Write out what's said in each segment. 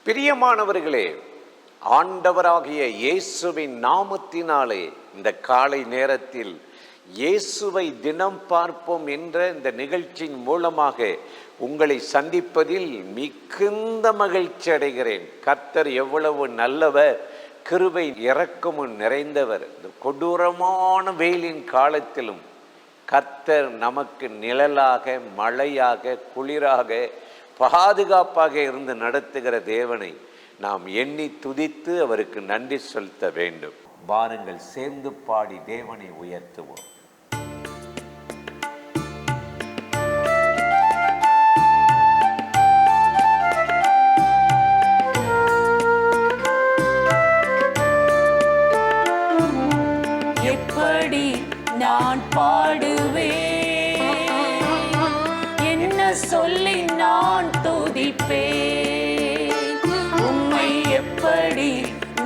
பிரியமானவர்களே, ஆண்டவராகிய இயேசுவின் நாமத்தினாலே இந்த காலை நேரத்தில் இயேசுவை தினம் பார்ப்போம் என்ற இந்த நிகழ்ச்சியின் மூலமாக உங்களை சந்திப்பதில் மிகுந்த மகிழ்ச்சி அடைகிறேன். கர்த்தர் எவ்வளவு நல்லவர், கிருபை இரக்கமும் நிறைந்தவர். இந்த கொடூரமான வெயிலின் காலத்திலும் கர்த்தர் நமக்கு நிழலாக, மழையாக, குளிராக, பாதுகாப்பாக இருந்து நடத்துகிற தேவனை நாம் எண்ணி துதித்து அவருக்கு நன்றி செலுத்த வேண்டும். வாருங்கள், சேர்ந்து பாடி தேவனை உயர்த்துவோம். எப்படி நான் பாடுவேன், என்ன சொல்லி நான் துதிப்பேன், உம்மை எப்படி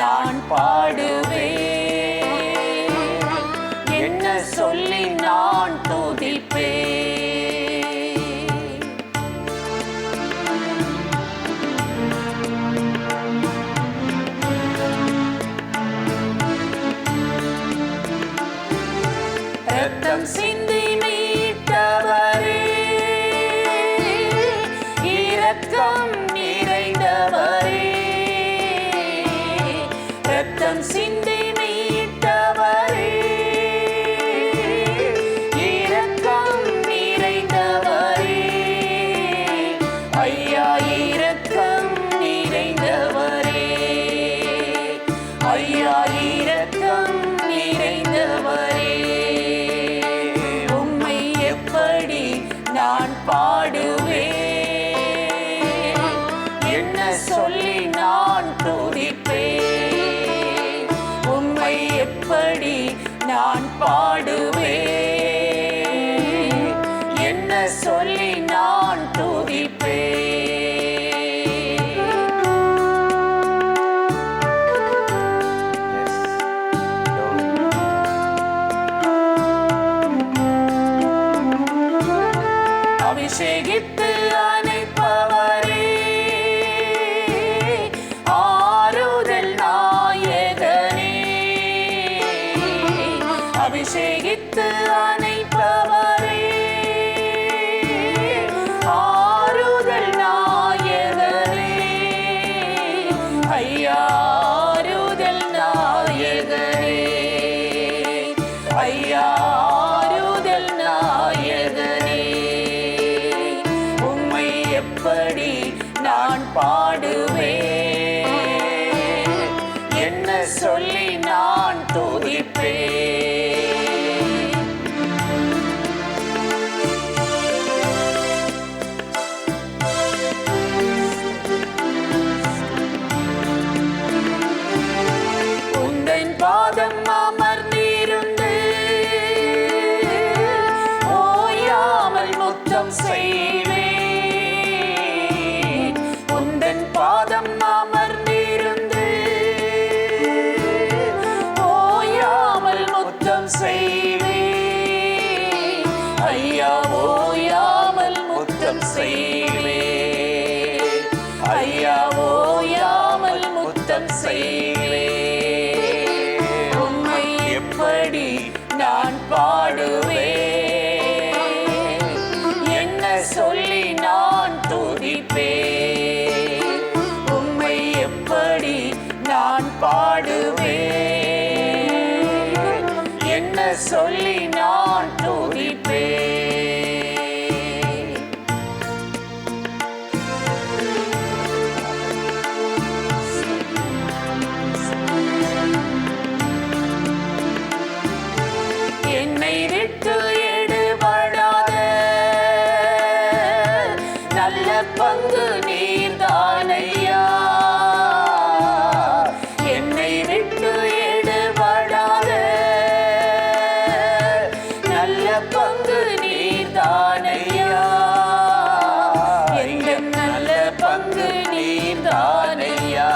நான் பாடுவேன், என்ன சொல்லி நான் துதிப்பேன். ரத்தம் சிந்தி மீட்டவரே, இரக்கம் நிறைந்தவரே, ரத்தம் சிந்தி மீட்டவரே, இரக்கம் நிறைந்தவரே, ஐயா இரக்கம் நிறைந்தவரே, ஐயா இரக்கம் நிறைந்தவரே, நான் பாடுவேன், என்ன சொல்லி நான் துதிப்பேன், உம்மை எப்படி நான் பாடுவேன், என்ன சொல்லி நான் துதிப்பேன். அபிஷேகித்து அணைப்பவரே, ஆறுதல் நாயகனே, அபிஷேகித்து அணைப்பவரே, ஆறுதல் நாயகனே, ஐயா ஆறுதல் நாயகனே, ஐயா ஆறுதல் நாயகனே, எப்படி நான் பாடுவேன், என்ன சொல்லி நான் துதிப்பேன். உந்தன் பாதம் அமர்ந்திருந்து ஓயாமல் முத்தம் செய்வேன், பாதம் அமர்ந்திருந்து ஓயாமல் முத்தம் செய்வேன், ஐயா ஓயாமல் முத்தம் செய்வேன், ஐயா ஓயாமல் முத்தம் செய்வேன், உம்மை எப்படி நான் பாடுவேன், என்ன சொல்லி நான் துதிப்பேன், எப்படி நான் பாடுவேன், என்ன சொல்லி நான் துதிப்பேன். என்னை விட்டு எடுபடாத நல்ல பங்கு நீர்தானையா, என்னை விட்டு எடுபடாத நல்ல பங்கு நீர்தானையா, எந்த நல்ல பங்கு நீர்தானையா,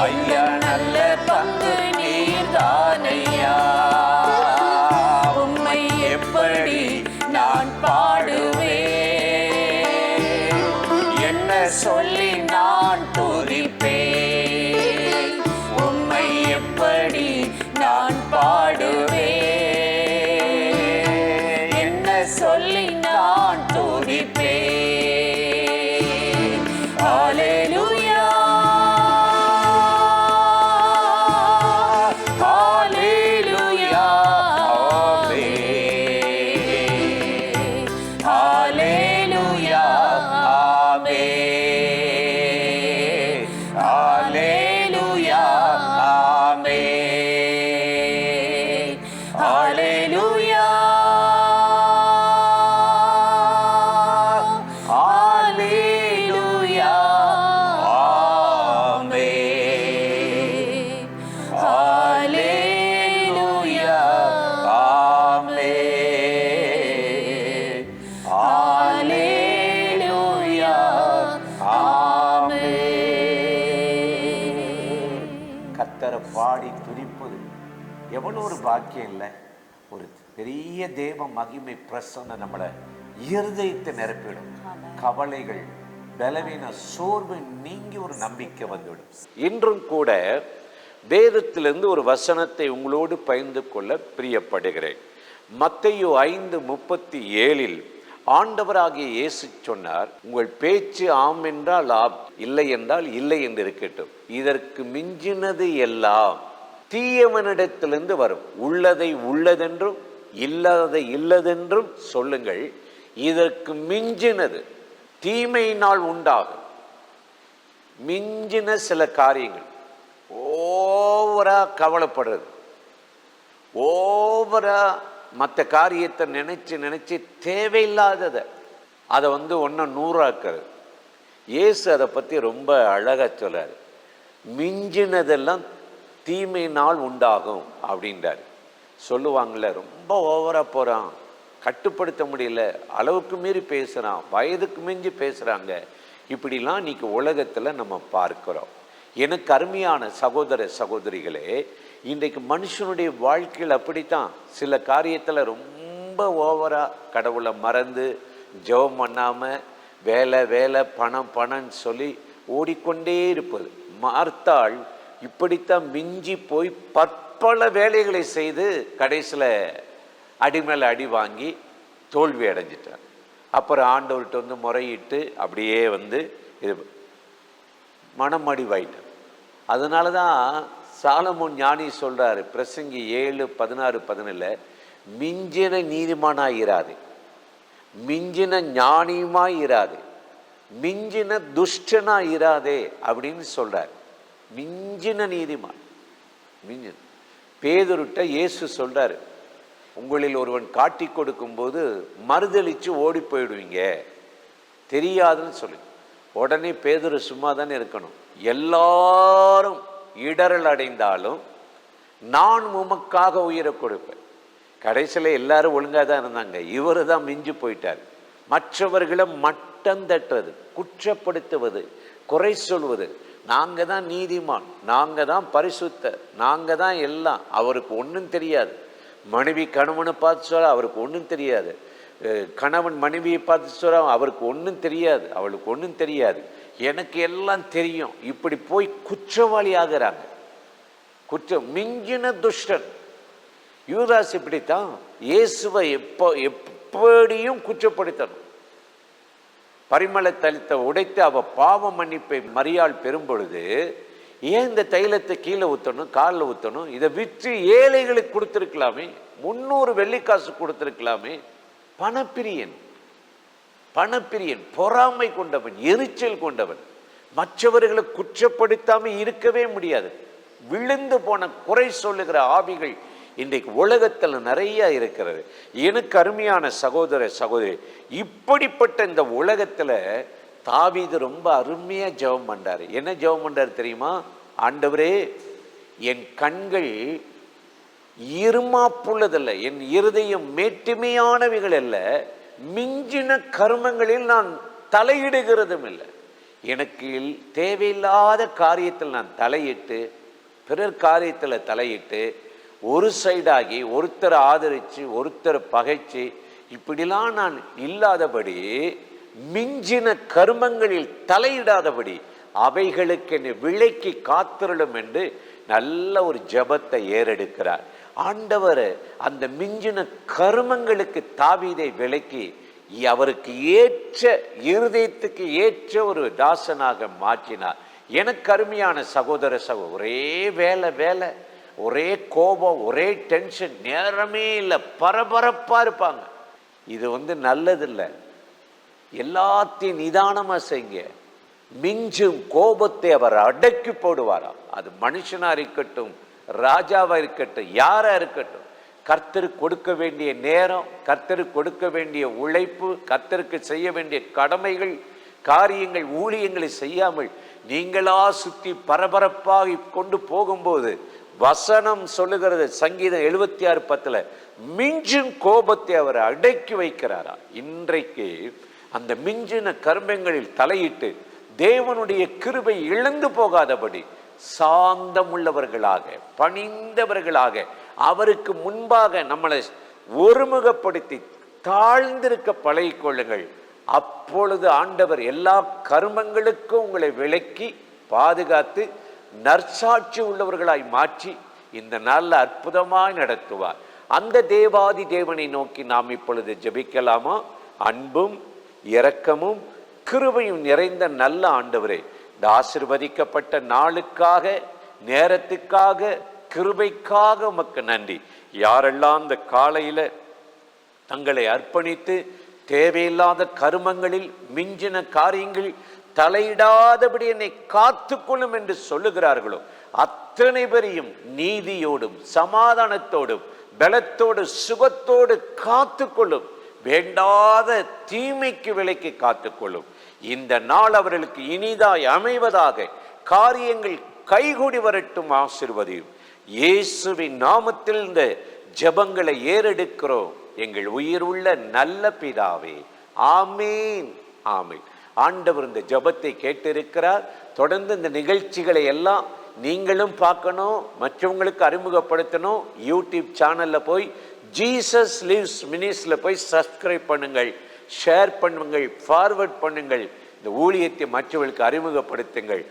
ஐயா நல்ல பங்கு நீர்தானையா, உம்மை எப்படி நான் பாடுவேன், என்ன சொல்லி நான் பாடி துதிப்பது எவ்வளோ ஒரு பாக்கியம் இல்லை. ஒரு பெரிய தேவ மகிமை பிரசன்ன நம்மளை இருதயத்தை நிரப்பிடும். கவலைகள், பலவீன, சோர்வு நீங்கி ஒரு நம்பிக்கை வந்துவிடும். இன்றும் கூட வேதத்திலிருந்து ஒரு வசனத்தை உங்களோடு பகிர்ந்து கொள்ள பிரியப்படுகிறேன். மத்தேயு 5:37 ஆண்டவராகிய இயேசு சொன்னார், உங்கள் பேச்சு ஆம் என்றால் ஆம், இல்லை என்றால் இல்லை என்று இருக்கட்டும். இதற்கு மிஞ்சினது எல்லாம் தீயவனிடத்திலிருந்து வரும். உள்ளதை உள்ளதென்றும் இல்லாததை இல்லதென்றும் சொல்லுங்கள். இதற்கு மிஞ்சினது தீமையினால் உண்டாகும். மிஞ்சின சில காரியங்கள், ஓவரா கவலைப்படுறது, ஓவரா மற்ற காரியத்தை நினைச்சு தேவையில்லாததை அதை ஒன்றை 100 ஆக்குறது. இயேசு அதை பற்றி ரொம்ப அழகாக சொல்றாரு. மிஞ்சினதெல்லாம் தீமையினால் உண்டாகும் அப்படின்றார். சொல்லுவாங்கள்ல, ரொம்ப ஓவராக போகிறான், கட்டுப்படுத்த முடியல, அளவுக்கு மீறி பேசுகிறான், வயதுக்கு மிஞ்சி பேசுகிறாங்க, இப்படிலாம் இன்னைக்கு உலகத்தில் நம்ம பார்க்கிறோம். எனக்கு அருமையான சகோதர சகோதரிகளே, இன்றைக்கு மனுஷனுடைய வாழ்க்கையில் அப்படித்தான். சில காரியத்தில் ரொம்ப ஓவராக கடவுளை மறந்து ஜெபம் பண்ணாமல் வேலை வேலை பணம் பணம்னு சொல்லி ஓடிக்கொண்டே இருப்பது. மார்த்தாள் இப்படித்தான் மிஞ்சி போய் பற்பல வேலைகளை செய்து கடைசியில் அடிமேல அடி வாங்கி தோல்வி அடைஞ்சிட்டார். அப்புறம் ஆண்டவர்கிட்ட முறையிட்டு அப்படியே இது மனமடிவாயிட்டார். அதனால தான் சாலமோன் ஞானி சொல்றாரு, பிரசங்கி 7:16-17, மிஞ்சின நீதிமானாயிராது, மிஞ்சின ஞானியுமாயிராது, மிஞ்சின துஷ்டனாயிராதே அப்படின்னு சொல்றாரு. மிஞ்சின நீதிமான், மிஞ்சின. பேதுருட்ட இயேசு சொல்றாரு, உங்களில் ஒருவன் காட்டி கொடுக்கும் போது மறுதளிச்சு ஓடி போயிடுவீங்க, தெரியாதுன்னு சொல்லி. உடனே பேதுரு சும்மா தானே இருக்கணும். எல்லாரும் இடரல் அடைந்தாலும் நான் உமக்காக உயிரை கொடுப்பேன். கடைசியில் எல்லாரும் ஒழுங்காக தான் இருந்தாங்க, இவரு தான் மிஞ்சி போயிட்டார். மற்றவர்களை மட்டம் தட்டுறது, குற்றப்படுத்துவது, குறை சொல்வது, நாங்கள் தான் நீதிமான், நாங்கள் தான் பரிசுத்தர், நாங்கள் தான் எல்லாம், அவருக்கு ஒன்றும் தெரியாது. மனைவி கணவனை பார்த்து சொல்ல அவருக்கு ஒன்றும் தெரியாது, கணவன் மனைவியை பார்த்து சொல்ல அவருக்கு ஒன்றும் தெரியாது, அவளுக்கு ஒன்றும் தெரியாது, எனக்கு எல்லாம் தெரியும், இப்படி போய் குற்றவாளி ஆகிறாங்க. மிஞ்சின துஷ்டன் யூதாஸ் இப்படித்தான் இயேசுவை எப்படியும் குற்றப்படுத்தணும். பரிமள தைலத்தை உடைத்து அவ பாவ மன்னிப்பை மரியாள் பெறும் பொழுது, ஏன் இந்த தைலத்தை கீழே ஊற்றணும், காலில் ஊற்றணும், இதை விற்று ஏழைகளுக்கு கொடுத்துருக்கலாமே, 300 வெள்ளிக்காசு கொடுத்துருக்கலாமே. பணப்பிரியன், பொறாமை கொண்டவன், எரிச்சல் கொண்டவன், மற்றவர்களை குற்றப்படுத்தாமல் இருக்கவே முடியாது. விழுந்து போன குறை சொல்லுகிற ஆவிகள் இன்றைக்கு உலகத்தில் நிறைய இருக்கிறது. எனக்கு அருமையான சகோதர சகோதரி, இப்படிப்பட்ட இந்த உலகத்தில் தாவீது ரொம்ப அருமையா ஜெபம் பண்றாரு. என்ன ஜெபம் பண்றாரு தெரியுமா? ஆண்டவரே, என் கண்கள் இருமாப்புள்ளதல்ல, என் இருதயம் மேட்டுமையானவைகள் அல்ல, மிஞ்சின கர்மங்களில் நான் தலையிடுகிறதும் இல்லை. எனக்கு தேவையில்லாத காரியத்தில் நான் தலையிட்டு, பிறர் காரியத்தில் தலையிட்டு, ஒரு சைடாகி ஒருத்தரை ஆதரித்து ஒருத்தரை பகைச்சு இப்படிலாம் நான் இல்லாதபடி, மிஞ்சின கர்மங்களில் தலையிடாதபடி அவைகளுக்கு என்னை விலைக்கு காத்திரலும் என்று நல்ல ஒரு ஜெபத்தை ஏறெடுக்கிறார். ஆண்டவர் அந்த மிஞ்சின கர்மங்களுக்கு தாவீதை விலைக்கு அவருக்கு ஏற்ற, இருதயத்துக்கு ஏற்ற ஒரு தாசனாக மாற்றினார். எனக்கு அருமையான சகோதர ஒரே வேலை, ஒரே கோபம், ஒரே டென்ஷன், நேரமே இல்லை, பரபரப்பா இருப்பாங்க. இது நல்லதில்லை. எல்லாத்தையும் நிதானமா செய்யுங்க. மிஞ்சும் கோபத்தை அவர் அடக்கி போடுவாராம். அது மனுஷனா இருக்கட்டும், ராஜாவா இருக்கட்டும், யாரா இருக்கட்டும், கர்த்தருக்கு கொடுக்க வேண்டிய நேரம், கர்த்தருக்கு கொடுக்க வேண்டிய உழைப்பு, கர்த்தருக்கு செய்ய வேண்டிய கடமைகள், காரியங்கள், ஊழியங்களை செய்யாமல் நீங்களா சுத்தி பரபரப்பாக கொண்டு போகும்போது, வசனம் சொல்லுகிறது சங்கீதம் 76:10, மிஞ்சும் கோபத்தை அவர் அடக்கி வைக்கிறாரா. இன்றைக்கு அந்த மிஞ்சின கர்மங்களில் தலையிட்டு தேவனுடைய கிருபை இழந்து போகாதபடி சாந்தமுள்ளவர்களாக, பணிந்தவர்களாக, அவருக்கு முன்பாக நம்மளை ஒருமுகப்படுத்தி தாழ்ந்திருக்க பழகிக்கொள்ளுங்கள். அப்பொழுது ஆண்டவர் எல்லா கருமங்களுக்கும் உங்களை விலக்கி பாதுகாத்து நற்சாட்சி உள்ளவர்களாய் மாற்றி இந்த நாளில் அற்புதமாய் நடத்துவார். அந்த தேவாதி தேவனை நோக்கி நாம் இப்பொழுது ஜெபிக்கலாமா? அன்பும் இரக்கமும் கிருபையும் நிறைந்த நல்ல ஆண்டவரே, இந்த ஆசீர்வதிக்கப்பட்ட நாளுக்காக, நேரத்துக்காக, கிருபைக்காக உமக்கு நன்றி. யாரெல்லாம் இந்த காலையில தங்களை அர்ப்பணித்து தேவையில்லாத கருமங்களில், மிஞ்சின காரியங்களில் தலையிடாதபடி என்னை காத்துக்கொள்ளும் என்று சொல்லுகிறார்களோ, அத்தனை பேரையும் நீதியோடும் சமாதானத்தோடும் பலத்தோடு சுகத்தோடு காத்துக்கொள்ளும். வேண்டாத தீமைக்கு விலைக்கு காத்துக்கொள்ளும். இந்த நாள் அவர்களுக்கு இனிதாய் அமைவதாக. காரியங்கள் கைகூடி வரட்டும். ஆசீர்வதியும். இயேசுவின் நாமத்தில் இந்த ஜெபங்களை ஏறெடுக்கிறோம் எங்கள் உயிர் உள்ள நல்ல பிதாவே. ஆமீன், ஆமீன். ஆண்டவர் இந்த ஜெபத்தை கேட்டிருக்கிறார். தொடர்ந்து இந்த நிகழ்ச்சிகளை எல்லாம் நீங்களும் பார்க்கணும், மற்றவங்களுக்கு அறிமுகப்படுத்தணும். யூடியூப் சேனலில் போய் ஜீசஸ் லிவ்ஸ் மினிஸ்ட்ரியில் போய் சப்ஸ்கிரைப் பண்ணுங்கள், ஷேர் பண்ணுங்கள், ஃபார்வர்ட் பண்ணுங்கள். இந்த ஊழியத்தை மற்றவர்களுக்கு அறிமுகப்படுத்துங்கள்.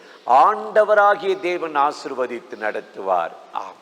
ஆண்டவராகிய தேவன் ஆசீர்வதித்து நடத்துவார். ஆம்.